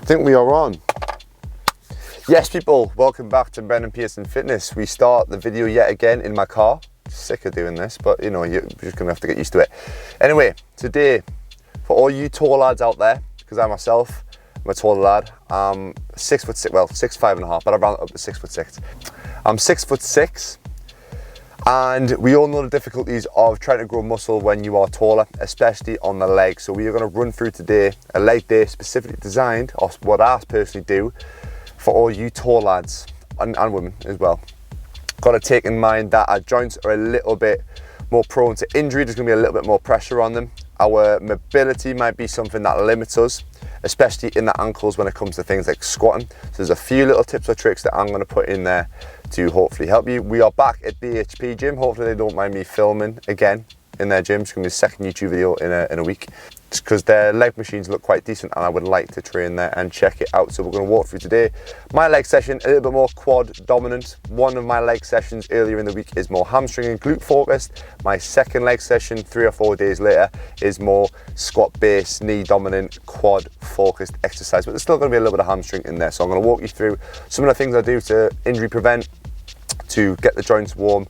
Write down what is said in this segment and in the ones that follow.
think we are on. Yes, people, welcome back to Ben and Pearson Fitness. We start the video yet again in my car. Sick of doing this, but you know, you're just gonna have to get used to it. Anyway, today, for all you tall lads out there, because I myself, I'm a taller lad. I'm 6'6", well, 6'5.5", but I round up to 6'6". I'm 6'6", and we all know the difficulties of trying to grow muscle when you are taller, especially on the legs. So we are going to run through today a leg day specifically designed, or what I personally do, for all you tall lads and women as well. Got to take in mind that our joints are a little bit more prone to injury. There's going to be a little bit more pressure on them. Our mobility might be something that limits us, especially in the ankles when it comes to things like squatting. So there's a few little tips or tricks that I'm going to put in there to hopefully help you. We are back at BHP Gym. Hopefully they don't mind me filming again in their gym. It's going to be the second YouTube video in a week. Just because their leg machines look quite decent and I would like to train there and check it out. So we're going to walk through today. My leg session, a little bit more quad dominant. One of my leg sessions earlier in the week is more hamstring and glute focused. My second leg session 3 or 4 days later is more squat base, knee dominant, quad focused exercise. But there's still going to be a little bit of hamstring in there. So I'm going to walk you through some of the things I do to injury prevent, to get the joints warm,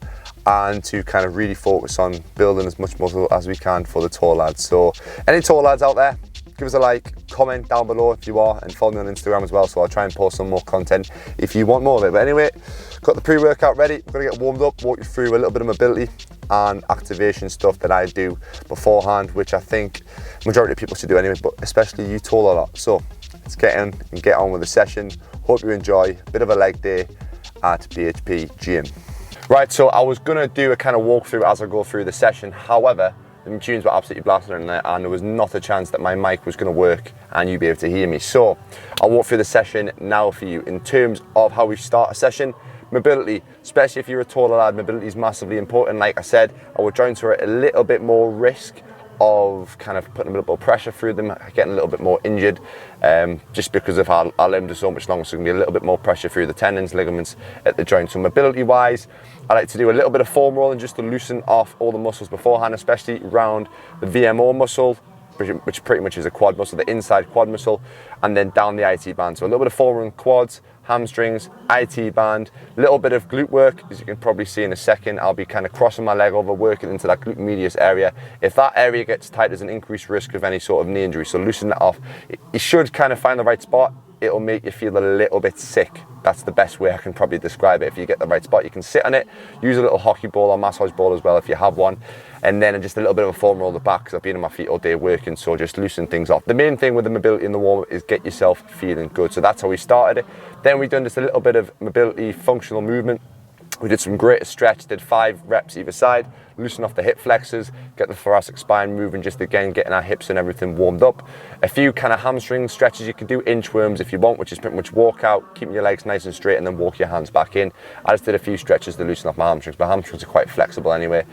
and to kind of really focus on building as much muscle as we can for the tall lads. So any tall lads out there, give us a like, comment down below if you are, and follow me on Instagram as well, so I'll try and post some more content if you want more of it. But anyway, got the pre-workout ready. We're gonna get warmed up, walk you through a little bit of mobility and activation stuff that I do beforehand, which I think majority of people should do anyway, but especially you taller lot. So let's get in and get on with the session. Hope you enjoy a bit of a leg day at BHP Gym. Right, so I was gonna do a kind of walkthrough as I go through the session. However, the tunes were absolutely blasting in there and there was not a chance that my mic was gonna work and you'd be able to hear me. So I'll walk through the session now for you. In terms of how we start a session, mobility, especially if you're a taller lad, mobility is massively important. Like I said, our joints are at a little bit more risk of kind of putting a little bit of pressure through them, getting a little bit more injured, just because of our limbs are so much longer, so it can be a little bit more pressure through the tendons, ligaments at the joint. So mobility wise, I like to do a little bit of foam rolling just to loosen off all the muscles beforehand, especially around the VMO muscle, which pretty much is a quad muscle, the inside quad muscle, and then down the IT band. So a little bit of foam rolling quads, hamstrings, IT band, little bit of glute work. As you can probably see in a second, I'll be kind of crossing my leg over, working into that glute medius area. If that area gets tight, there's an increased risk of any sort of knee injury, so loosen that off. You should kind of find the right spot. It'll make you feel a little bit sick. That's the best way I can probably describe it. If you get the right spot, you can sit on it, use a little hockey ball or massage ball as well if you have one, and then just a little bit of a foam roll at the back because I've been on my feet all day working, so just loosen things off. The main thing with the mobility in the warm-up is get yourself feeling good. So that's how we started it. Then we've done just a little bit of mobility, functional movement. We did some greater stretch, did 5 reps either side, loosen off the hip flexors, get the thoracic spine moving, just again getting our hips and everything warmed up. A few kind of hamstring stretches you can do, inchworms if you want, which is pretty much walk out, keeping your legs nice and straight and then walk your hands back in. I just did a few stretches to loosen off my hamstrings. My hamstrings are quite flexible anyway,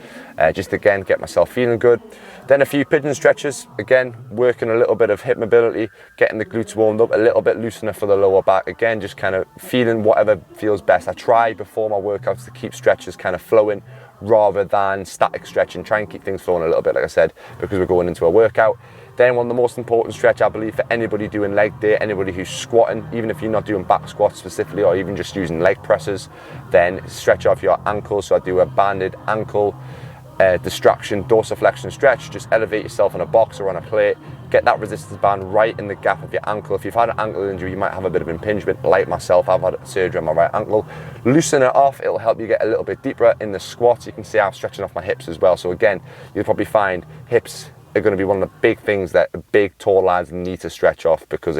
just again get myself feeling good. Then a few pigeon stretches, again working a little bit of hip mobility, getting the glutes warmed up, a little bit loosener for the lower back, again just kind of feeling whatever feels best. I try before my workouts to keep stretches kind of flowing rather than static stretching, try and keep things flowing a little bit, like I said, because we're going into a workout. Then one of the most important stretch I believe for anybody doing leg day, anybody who's squatting, even if you're not doing back squats specifically or even just using leg presses, then stretch off your ankles. So I do a banded ankle distraction dorsiflexion stretch. Just elevate yourself on a box or on a plate, get that resistance band right in the gap of your ankle. If you've had an ankle injury, you might have a bit of impingement. Like myself, I've had surgery on my right ankle. Loosen it off, it'll help you get a little bit deeper in the squats. You can see I'm stretching off my hips as well. So again, you'll probably find hips are going to be one of the big things that big tall lads need to stretch off, because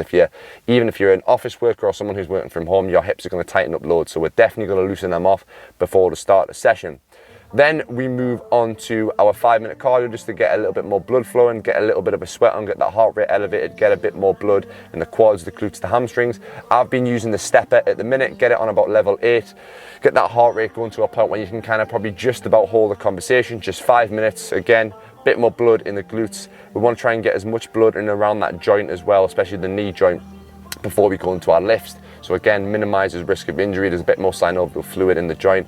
even if you're an office worker or someone who's working from home, your hips are going to tighten up loads. So we're definitely going to loosen them off before the start of the session. Then we move on to our 5-minute cardio just to get a little bit more blood flowing, get a little bit of a sweat on, get that heart rate elevated, get a bit more blood in the quads, the glutes, the hamstrings. I've been using the stepper at the minute, get it on about level 8, get that heart rate going to a point where you can kind of probably just about hold the conversation, just 5 minutes. Again, bit more blood in the glutes. We want to try and get as much blood in around that joint as well, especially the knee joint, before we go into our lifts. So again, minimizes risk of injury. There's a bit more synovial fluid in the joint.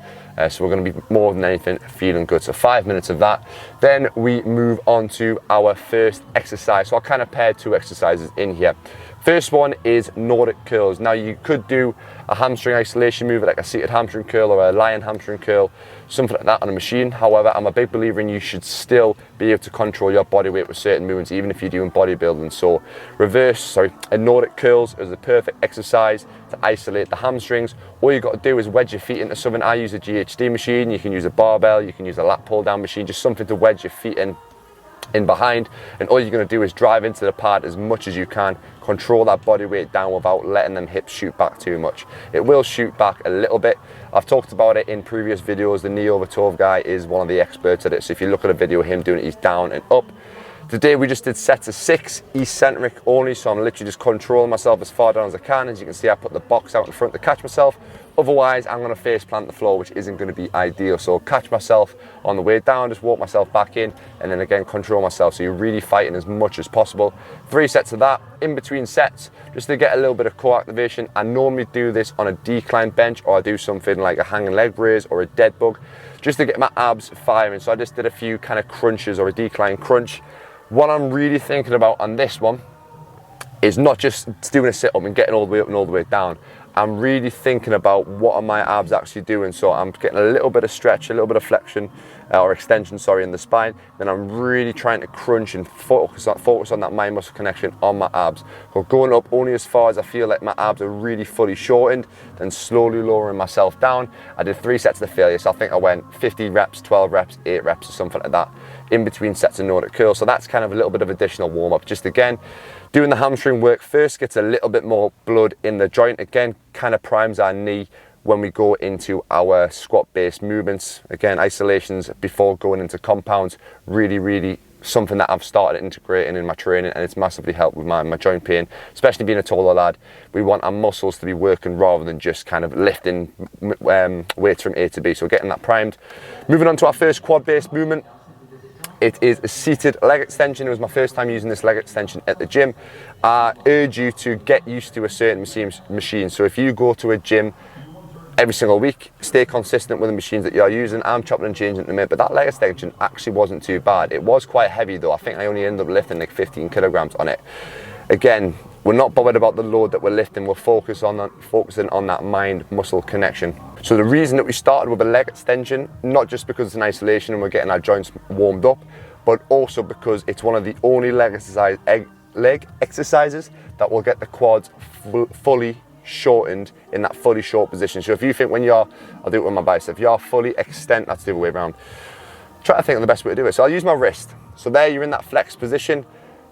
So we're going to be more than anything feeling good. So 5 minutes of that. Then we move on to our first exercise. So I kind of paired 2 exercises in here. First one is Nordic Curls. Now you could do a hamstring isolation move like a seated hamstring curl or a lying hamstring curl, something like that on a machine. However, I'm a big believer in you should still be able to control your body weight with certain movements, even if you're doing bodybuilding. So a Nordic Curls is the perfect exercise to isolate the hamstrings. All you got to do is wedge your feet into something. I use a GHD machine, you can use a barbell, you can use a lat pull down machine, just something to wedge your feet in behind, and all you're going to do is drive into the pad as much as you can, control that body weight down without letting them hips shoot back too much. It will shoot back a little bit. I've talked about it in previous videos. The knee over toe guy is one of the experts at it, so if you look at a video of him doing it, he's down and up. Today we just did sets of 6 eccentric only, so I'm literally just controlling myself as far down as I can. As you can see, I put the box out in front to catch myself. Otherwise, I'm going to face plant the floor, which isn't going to be ideal. So catch myself on the way down, just walk myself back in, and then again control myself. So you're really fighting as much as possible. 3 sets of that. In between sets, just to get a little bit of core activation. I normally do this on a decline bench, or I do something like a hanging leg raise or a dead bug, just to get my abs firing. So I just did a few kind of crunches or a decline crunch. What I'm really thinking about on this one is not just doing a sit-up and getting all the way up and all the way down. I'm really thinking about what are my abs actually doing. So I'm getting a little bit of stretch, a little bit of flexion or extension, sorry, in the spine. Then I'm really trying to crunch and focus on that mind muscle connection on my abs. So going up only as far as I feel like my abs are really fully shortened, then slowly lowering myself down. I did 3 sets of failure, so I think I went 50 reps, 12 reps, 8 reps or something like that in between sets of Nordic Curls. So that's kind of a little bit of additional warm-up. Just again, doing the hamstring work first gets a little bit more blood in the joint. Again, kind of primes our knee when we go into our squat-based movements. Again, isolations before going into compounds, really something that I've started integrating in my training, and it's massively helped with my joint pain, especially being a taller lad. We want our muscles to be working rather than just kind of lifting weights from A to B. So getting that primed. Moving on to our first quad-based movement. It is a seated leg extension. It was my first time using this leg extension at the gym. I urge you to get used to a certain machine. So if you go to a gym every single week, stay consistent with the machines that you're using. I'm chopping and changing in a minute, but that leg extension actually wasn't too bad. It was quite heavy though. I think I only ended up lifting like 15 kilograms on it. Again, we're not bothered about the load that we're lifting. We're focusing on that mind-muscle connection. So the reason that we started with a leg extension, not just because it's an isolation and we're getting our joints warmed up, but also because it's one of the only leg exercises that will get the quads fully shortened in that fully short position. So if you think I'll do it with my bicep, if you're fully extend, that's the other way around. Try to think of the best way to do it. So I'll use my wrist. So there you're in that flex position,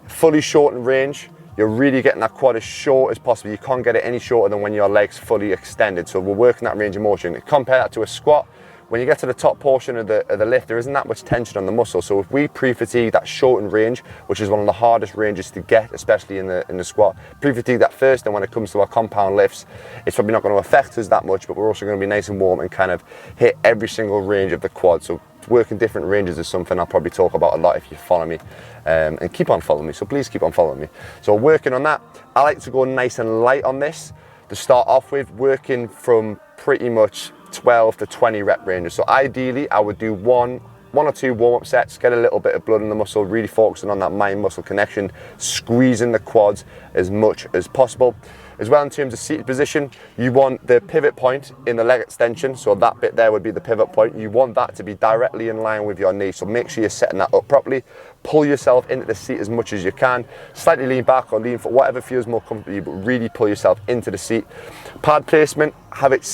fully shortened range. You're really getting that quad as short as possible. You can't get it any shorter than when your leg's fully extended. So we're working that range of motion. Compare that to a squat. When you get to the top portion of the lift, there isn't that much tension on the muscle. So if we pre-fatigue that shortened range, which is one of the hardest ranges to get, especially in the squat, pre-fatigue that first, and when it comes to our compound lifts, it's probably not going to affect us that much, but we're also going to be nice and warm and kind of hit every single range of the quad. So working different ranges is something I'll probably talk about a lot if you follow me, and keep on following me, so please keep on following me. So working on that, I like to go nice and light on this to start off with, working from pretty much 12 to 20 rep ranges. So ideally I would do one or two warm-up sets, get a little bit of blood in the muscle, really focusing on that mind-muscle connection, squeezing the quads as much as possible. As well, in terms of seated position, you want the pivot point in the leg extension, so that bit there would be the pivot point. You want that to be directly in line with your knee, so make sure you're setting that up properly. Pull yourself into the seat as much as you can. Slightly lean back or lean for whatever feels more comfortable, but really pull yourself into the seat. Pad placement, have it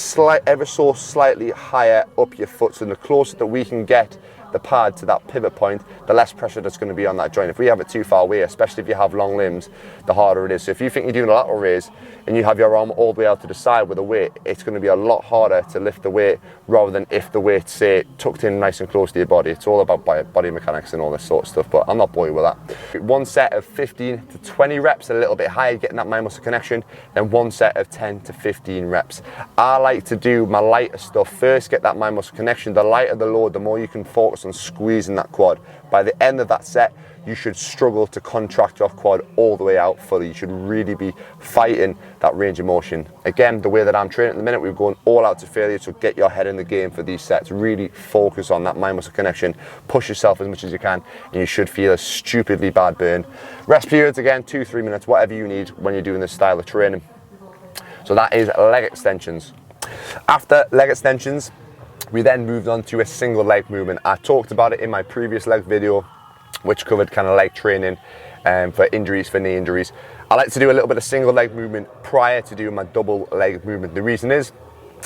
ever so slightly higher up your foot, so the closer that we can get the pad to that pivot point, the less pressure that's going to be on that joint. If we have it too far away, especially if you have long limbs, the harder it is. So if you think you're doing a lateral raise and you have your arm all the way out to the side with a weight, it's going to be a lot harder to lift the weight rather than if the weight's, say, tucked in nice and close to your body. It's all about body mechanics and all this sort of stuff, but I'm not bored with that. One set of 15 to 20 reps, a little bit higher, getting that mind muscle connection, then one set of 10 to 15 reps. I like to do my lighter stuff first, get that mind muscle connection. The lighter the load, the more you can focus on squeezing that quad. By the end of that set, you should struggle to contract your quad all the way out fully. You should really be fighting that range of motion. Again, the way that I'm training at the minute, we're going all out to failure, so get your head in the game for these sets. Really focus on that mind-muscle connection, push yourself as much as you can, and you should feel a stupidly bad burn. Rest periods, again, 2-3 minutes, whatever you need when you're doing this style of training. So that is leg extensions. After leg extensions, we then moved on to a single leg movement. I talked about it in my previous leg video, which covered kind of leg training for injuries, for knee injuries. I like to do a little bit of single leg movement prior to doing my double leg movement. The reason is,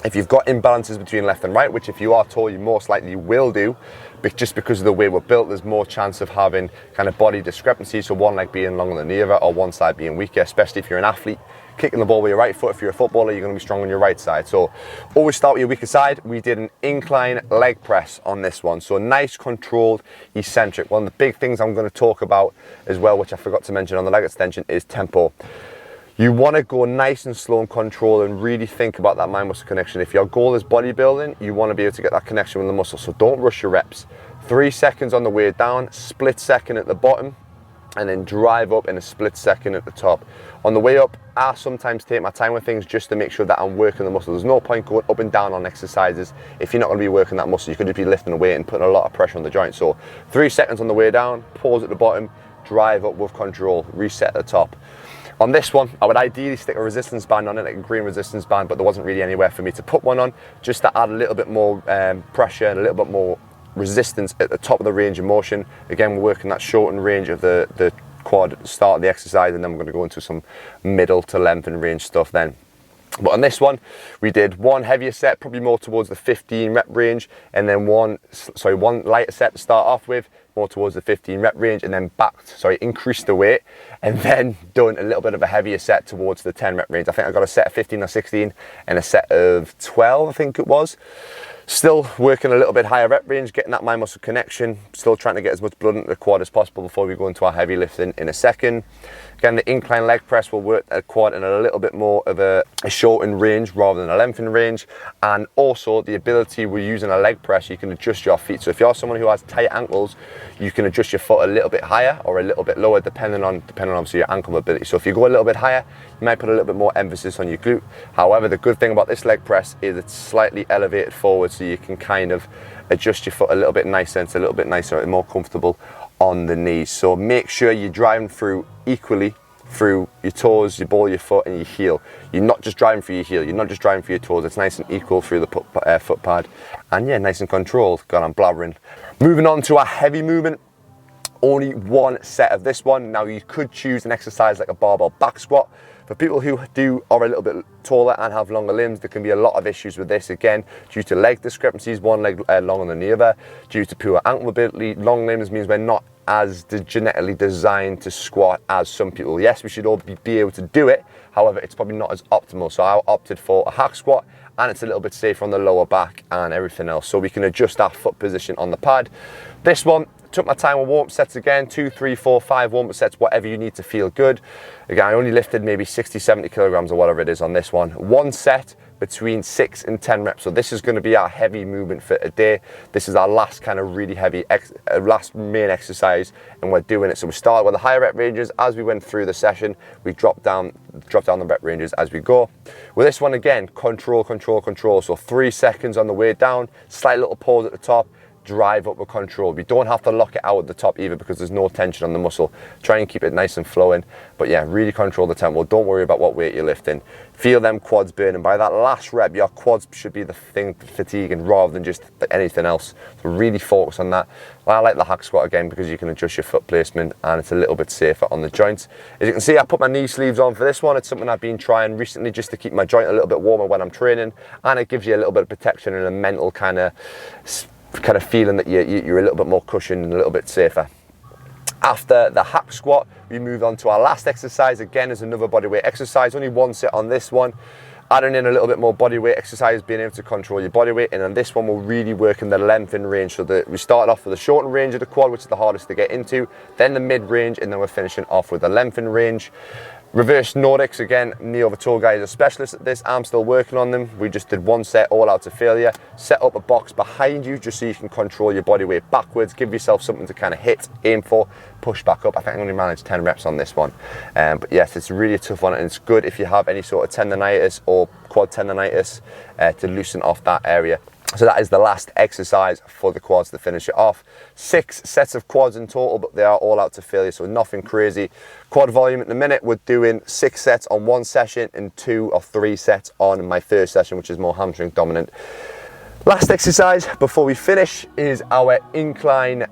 if you've got imbalances between left and right, which if you are tall, you most likely will do, but just because of the way we're built, there's more chance of having kind of body discrepancies, so one leg being longer than the other or one side being weaker, especially if you're an athlete. Kicking the ball with your right foot, if you're a footballer, you're going to be strong on your right side. So always start with your weaker side. We did an incline leg press on this one. So nice, controlled, eccentric. One of the big things I'm going to talk about as well, which I forgot to mention on the leg extension, is tempo. You want to go nice and slow and control and really think about that mind-muscle connection. If your goal is bodybuilding, you want to be able to get that connection with the muscle. So don't rush your reps. 3 seconds on the way down, split second at the bottom, and then drive up in a split second at the top. On the way up, I sometimes take my time with things just to make sure that I'm working the muscle. There's no point going up and down on exercises if you're not going to be working that muscle. You could just be lifting a weight and putting a lot of pressure on the joint. So 3 seconds on the way down, pause at the bottom, drive up with control, reset at the top. On this one, I would ideally stick a resistance band on it, like a green resistance band, but there wasn't really anywhere for me to put one on, just to add a little bit more pressure and a little bit more resistance at the top of the range of motion. Again, we're working that shortened range of the quad at the start of the exercise, and then we're going to go into some middle to length and range stuff then. But on this one, we did one heavier set, probably more towards the 15 rep range, and then one lighter set to start off with, more towards the 15 rep range, and then increased the weight, and then done a little bit of a heavier set towards the 10 rep range. I think I got a set of 15 or 16 and a set of 12, I think it was. Still working a little bit higher rep range, getting that mind muscle connection, still trying to get as much blood into the quad as possible before we go into our heavy lifting in a second. Again, the incline leg press will work the quad in a little bit more of a shortened range rather than a lengthened range. And also the ability we're using a leg press, you can adjust your feet. So if you're someone who has tight ankles, you can adjust your foot a little bit higher or a little bit lower depending on obviously your ankle mobility. So if you go a little bit higher, you might put a little bit more emphasis on your glute. However, the good thing about this leg press is it's slightly elevated forward, so you can kind of adjust your foot a little bit nicer, and it's a little bit nicer and more comfortable on the knees. So make sure you're driving through equally through your toes, your ball, your foot and your heel. You're not just driving through your heel, you're not just driving through your toes. It's nice and equal through the foot pad, and yeah, nice and controlled. God, I'm blabbering. Moving on to our heavy movement. Only one set of this one. Now you could choose an exercise like a barbell back squat. For people who are a little bit taller and have longer limbs, there can be a lot of issues with this, again, due to leg discrepancies, one leg longer than the other, due to poor ankle mobility. Long limbs means we're not as genetically designed to squat as some people. Yes, we should all be able to do it, however, it's probably not as optimal. So I opted for a hack squat, and it's a little bit safer on the lower back and everything else, so we can adjust our foot position on the pad. This one, took my time with warm-up sets again, 2, 3, 4, 5 warm-up sets, whatever you need to feel good. Again, I only lifted maybe 60, 70 kilograms or whatever it is on this one. One set between 6 and 10 reps. So this is going to be our heavy movement for today. This is our last kind of really heavy, last main exercise, and we're doing it. So we started with the higher rep ranges. As we went through the session, we dropped down the rep ranges as we go. With this one again, control, control, control. So 3 seconds on the way down, slight little pause at the top, drive up with control. We don't have to lock it out at the top either because there's no tension on the muscle. Try and keep it nice and flowing, but yeah, really control the tempo. Don't worry about what weight you're lifting. Feel them quads burning. By that last rep, your quads should be the thing fatiguing rather than just anything else. So really focus on that. I like the hack squat again because you can adjust your foot placement and it's a little bit safer on the joints. As you can see, I put my knee sleeves on for this one. It's something I've been trying recently just to keep my joint a little bit warmer when I'm training, and it gives you a little bit of protection and a mental kind of feeling that you're a little bit more cushioned and a little bit safer. After the hack squat, we move on to our last exercise. Again, is another bodyweight exercise. Only one set on this one. Adding in a little bit more bodyweight exercise, being able to control your bodyweight. And on this one, we'll really work in the length and range. So we started off with the shortened range of the quad, which is the hardest to get into, then the mid range, and then we're finishing off with the lengthened range. Reverse Nordics, again, Neil, the tour guide, is a specialist at this. I'm still working on them. We just did one set, all out to failure. Set up a box behind you just so you can control your body weight backwards. Give yourself something to kind of hit, aim for, push back up. I think I only managed 10 reps on this one. But yes, it's really a tough one, and it's good if you have any sort of tendonitis or quad tendonitis to loosen off that area. So that is the last exercise for the quads to finish it off. 6 sets of quads in total, but they are all out to failure, so nothing crazy. Quad volume at the minute, we're doing 6 sets on one session and 2 or 3 sets on my first session, which is more hamstring dominant. Last exercise before we finish is our incline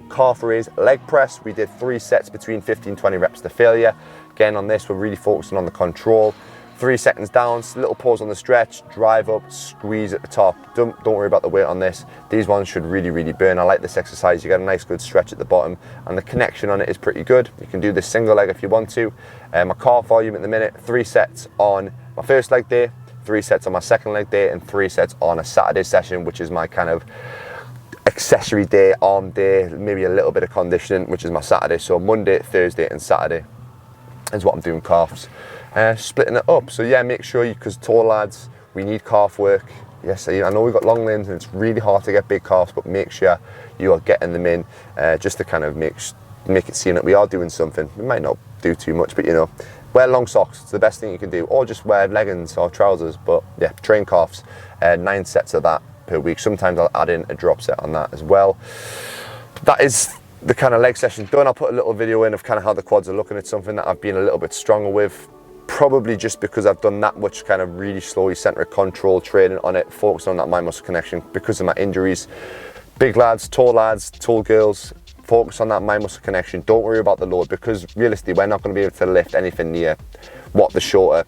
calf raise leg press. We did 3 sets between 15 and 20 reps to failure. Again, on this, we're really focusing on the control. 3 seconds down, little pause on the stretch, drive up, squeeze at the top. Don't worry about the weight on this. These ones should really burn. I like this exercise. You get a nice good stretch at the bottom, and the connection on it is pretty good. You can do this single leg if you want to. My calf volume at the minute, 3 sets on my first leg day, 3 sets on my second leg day, and 3 sets on a Saturday session, which is my kind of accessory day, arm day, maybe a little bit of conditioning, which is my Saturday. So Monday, Thursday, and Saturday is what I'm doing calves. Splitting it up. So yeah, make sure because tall lads, we need calf work. Yes, I know we've got long limbs and it's really hard to get big calves, but make sure you are getting them in just to kind of make it seem that we are doing something. We might not do too much, but you know, wear long socks. It's the best thing you can do, or just wear leggings or trousers. But yeah, train calves. 9 sets of that per week. Sometimes I'll add in a drop set on that as well. That is the kind of leg session done. I'll put a little video in of kind of how the quads are looking. At something that I've been a little bit stronger with. Probably just because I've done that much kind of really slowly centric control training on it, focused on that mind muscle connection because of my injuries. Big lads, tall girls, focus on that mind muscle connection. Don't worry about the load, because realistically we're not going to be able to lift anything near what the shorter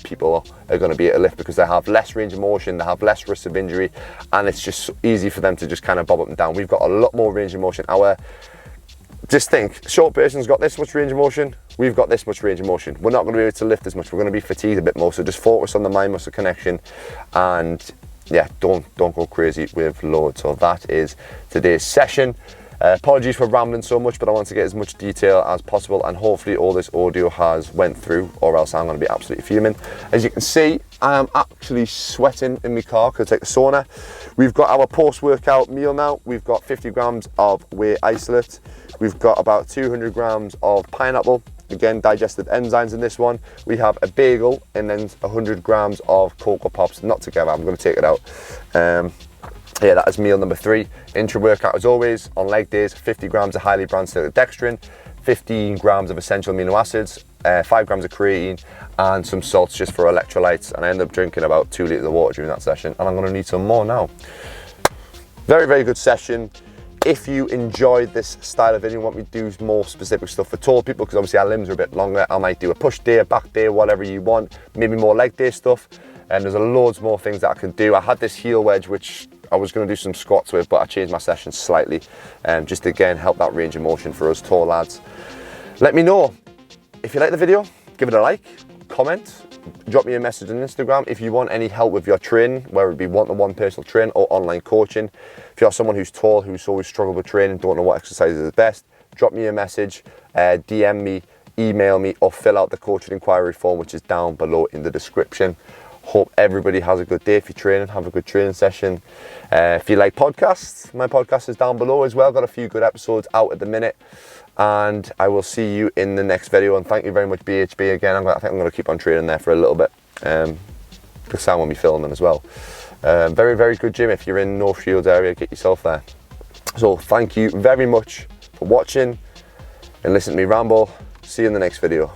people are going to be able to lift, because they have less range of motion, they have less risk of injury, and it's just easy for them to just kind of bob up and down. We've got a lot more range of motion. Just think, short person's got this much range of motion, we've got this much range of motion. We're not going to be able to lift as much, we're going to be fatigued a bit more, so just focus on the mind muscle connection, and yeah, don't go crazy with loads. So that is today's session. Apologies for rambling so much, but I want to get as much detail as possible, and hopefully all this audio has went through, or else I'm going to be absolutely fuming. As you can see, I am actually sweating in my car because I take the sauna. We've got our post-workout meal now. We've got 50 grams of whey isolate. We've got about 200 grams of pineapple. Again, digestive enzymes in this one. We have a bagel and then 100 grams of Cocoa Pops. Not together, I'm going to take it out. Yeah, that is meal number 3. Intra-workout as always, on leg days, 50 grams of highly branched dextrin, 15 grams of essential amino acids, 5 grams of creatine, and some salts just for electrolytes. And I end up drinking about 2 litres of water during that session, and I'm going to need some more now. Very good session. If you enjoyed this style of video and want me to do more specific stuff for tall people, because obviously our limbs are a bit longer, I might do a push day, a back day, whatever you want, maybe more leg day stuff. And there's loads more things that I can do. I had this heel wedge, which I was going to do some squats with, but I changed my session slightly, just to again help that range of motion for us tall lads. Let me know if you like the video, give it a like, comment, drop me a message on Instagram if you want any help with your training, whether it be one-to-one personal training or online coaching. If you're someone who's tall, who's always struggled with training, don't know what exercises is best, drop me a message, DM me, email me, or fill out the coaching inquiry form, which is down below in the description. Hope everybody has a good day. If you're training, have a good training session. If you like podcasts, my podcast is down below as well. Got a few good episodes out at the minute. And I will see you in the next video. And thank you very much, BHB, again. I think I'm going to keep on training there for a little bit. Because I won't be filming as well. Very good gym. If you're in North Shields area, get yourself there. So thank you very much for watching and listen to me ramble. See you in the next video.